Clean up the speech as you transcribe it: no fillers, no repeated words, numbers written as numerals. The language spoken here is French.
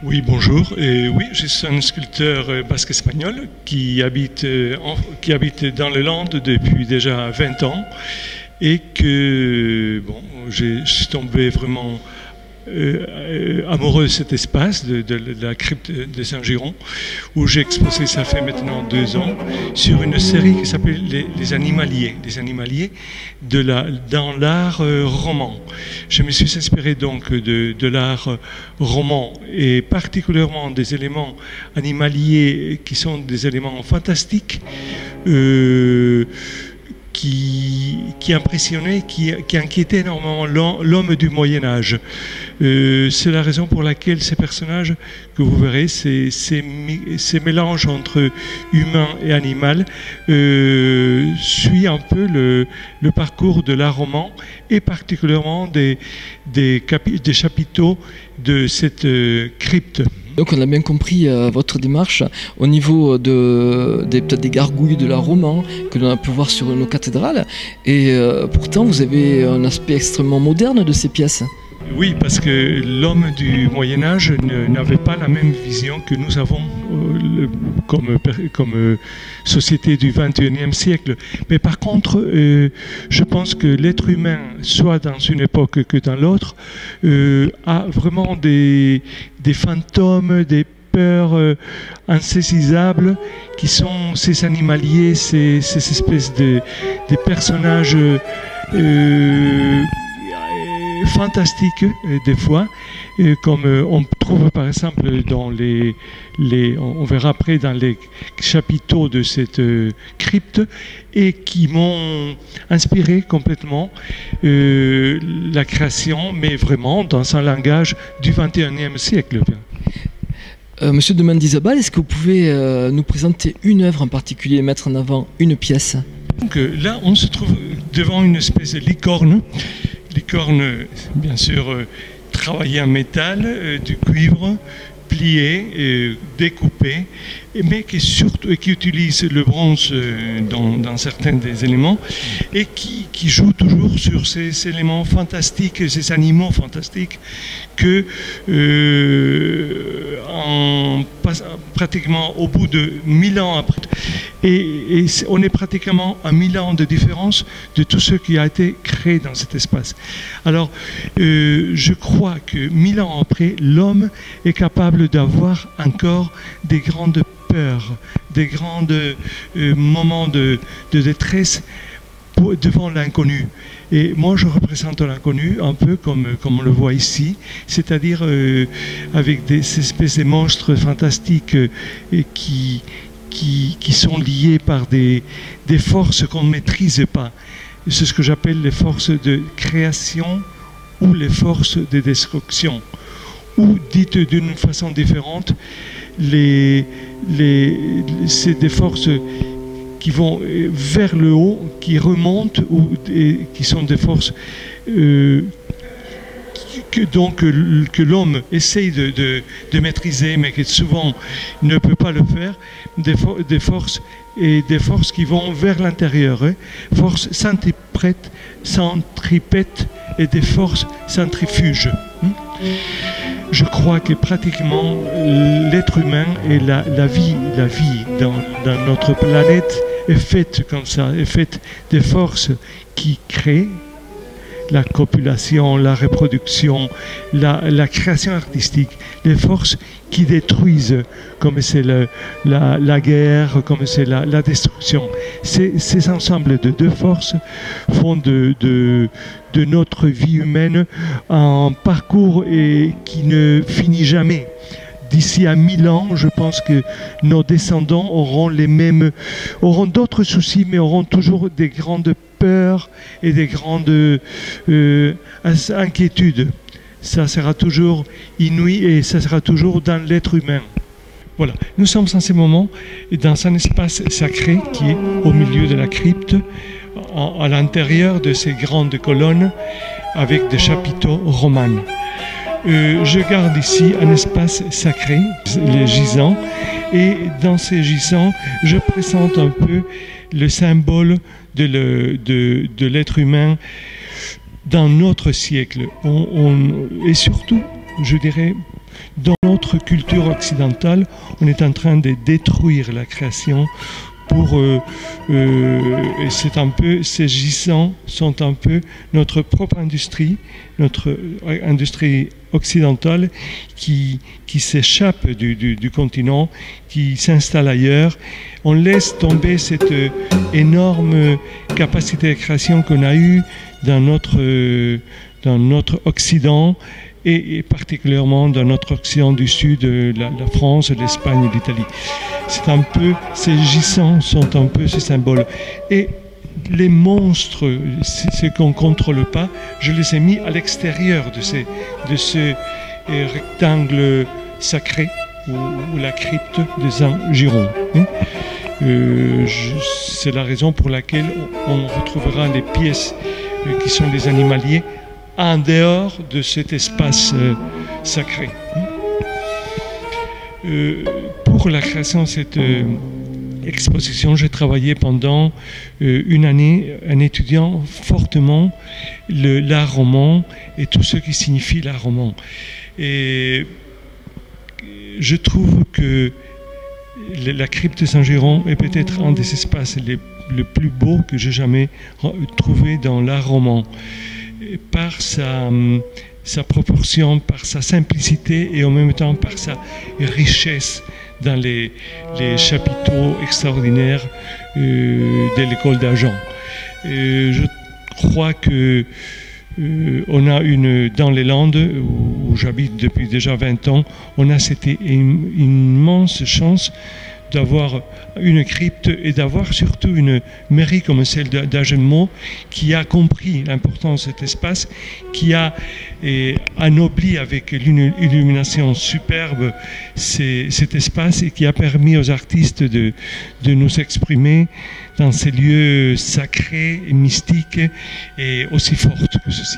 Oui, bonjour. Oui, je suis un sculpteur basque espagnol qui habite dans les Landes depuis déjà 20 ans et que je suis tombé vraiment amoureux de cet espace, de la crypte de Saint-Giron, où j'ai exposé, ça fait maintenant 2 ans, sur une série qui s'appelle les Animaliers dans l'art roman. Je me suis inspiré donc de l'art roman et particulièrement des éléments animaliers qui sont des éléments fantastiques, qui impressionnait, qui inquiétait énormément l'homme du Moyen-Âge. C'est la raison pour laquelle ces personnages que vous verrez, ces mélanges entre humain et animal, suit un peu le parcours de l'art roman et particulièrement des chapiteaux de cette crypte. Donc on a bien compris votre démarche au niveau peut-être des gargouilles de l'art roman que l'on a pu voir sur nos cathédrales. Et pourtant vous avez un aspect extrêmement moderne de ces pièces. Oui, parce que l'homme du Moyen-Âge n'avait pas la même vision que nous avons comme société du XXIe siècle. Mais par contre, je pense que l'être humain, soit dans une époque que dans l'autre, a vraiment des fantômes, des peurs insaisissables qui sont ces animaliers, ces espèces de personnages fantastiques des fois, comme on trouve par exemple dans on verra après dans les chapiteaux de cette crypte, et qui m'ont inspiré complètement la création, mais vraiment dans un langage du XXIe siècle. Monsieur de Mendizabal, est-ce que vous pouvez nous présenter une œuvre en particulier, mettre en avant une pièce? Donc, là, on se trouve devant une espèce de licorne. Licorne, bien sûr, travaillée en métal, du cuivre, plié, découpé, mais qui utilise le bronze dans certains des éléments, et qui joue toujours sur ces éléments fantastiques, ces animaux fantastiques que pratiquement au bout de 1000 ans après, et on est pratiquement à 1000 ans de différence de tout ce qui a été créé dans cet espace. Alors, je crois que 1000 ans après, l'homme est capable d'avoir encore des grandes peurs, des grands moments de détresse devant l'inconnu. Et moi, je représente l'inconnu un peu comme on le voit ici, c'est-à-dire avec ces espèces de monstres fantastiques qui sont liés par des forces qu'on ne maîtrise pas. C'est ce que j'appelle les forces de création ou les forces de destruction. Ou, dites d'une façon différente, c'est des forces qui vont vers le haut, qui remontent, qui sont des forces que l'homme essaye de maîtriser, mais qui souvent ne peut pas le faire, des forces qui vont vers l'intérieur, forces centripètes et des forces centrifuges. Je crois que pratiquement l'être humain et la vie dans notre planète est faite comme ça, est faite des forces qui créent la copulation, la reproduction, la création artistique, les forces qui détruisent, comme c'est la guerre, comme c'est la destruction. Ces ensembles de deux forces font de notre vie humaine un parcours qui ne finit jamais. D'ici à 1000 ans, je pense que nos descendants auront d'autres soucis, mais auront toujours des grandes peurs et des grandes inquiétudes. Ça sera toujours inouï et ça sera toujours dans l'être humain. Voilà, nous sommes en ce moment dans un espace sacré qui est au milieu de la crypte, à l'intérieur de ces grandes colonnes avec des chapiteaux romans. Je garde ici un espace sacré, les gisants, et dans ces gisants, je présente un peu le symbole de l'être humain dans notre siècle. Et surtout, je dirais, dans notre culture occidentale, on est en train de détruire la création et c'est un peu, ces gisants sont un peu notre propre industrie, notre industrie occidentale qui s'échappe du continent, qui s'installe ailleurs. On laisse tomber cette énorme capacité de création qu'on a eue dans notre Occident, et particulièrement dans notre Occident du Sud, la France, l'Espagne et l'Italie. C'est un peu, ces gisants sont un peu ces symboles. Et les monstres, ce qu'on ne contrôle pas, je les ai mis à l'extérieur de ce rectangle sacré, ou la crypte de Saint-Giron. C'est la raison pour laquelle on retrouvera les pièces qui sont des animaliers en dehors de cet espace sacré. Pour la création de cette exposition, j'ai travaillé pendant une année en étudiant fortement l'art roman et tout ce qui signifie l'art roman. Et je trouve que la crypte de Saint-Giron est peut-être un des espaces les plus beaux que j'ai jamais trouvé dans l'art roman. Par sa proportion, par sa simplicité et en même temps par sa richesse dans les chapiteaux extraordinaires de l'école d'Agen. Je crois que on a dans les Landes, où j'habite depuis déjà 20 ans, on a cette immense chance d'avoir une crypte et d'avoir surtout une mairie comme celle d'Agenmont qui a compris l'importance de cet espace, qui a anobli avec une illumination superbe cet espace et qui a permis aux artistes de nous exprimer dans ces lieux sacrés et mystiques et aussi forts que ceci.